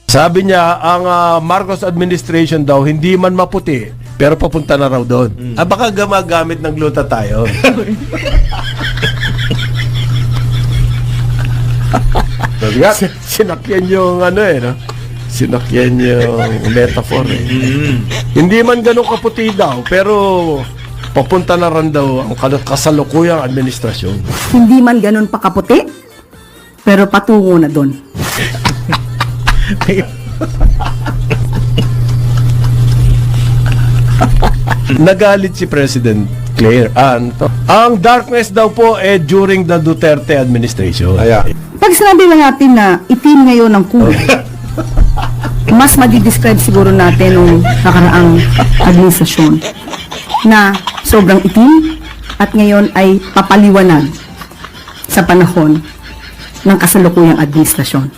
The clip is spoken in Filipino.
Sabi niya, ang Marcos administration daw, hindi man maputi, pero papunta na raw doon. Baka gumagamit ng glutathione. Sinakyan yung no? Sinakyan yung metaphor Hindi man ganun kaputi daw, pero papunta na rin daw ang kasalukuyang administrasyon. Hindi man ganun pa kaputi, pero patungo na doon. Nagalit si President Claire. Ang darkness daw po during the Duterte administration. Pag sinabi na natin na itim ngayon ang kulay, mas madidescribe siguro natin nung nakaraang administrasyon na sobrang itim at ngayon ay papaliwanag sa panahon ng kasalukuyang administrasyon.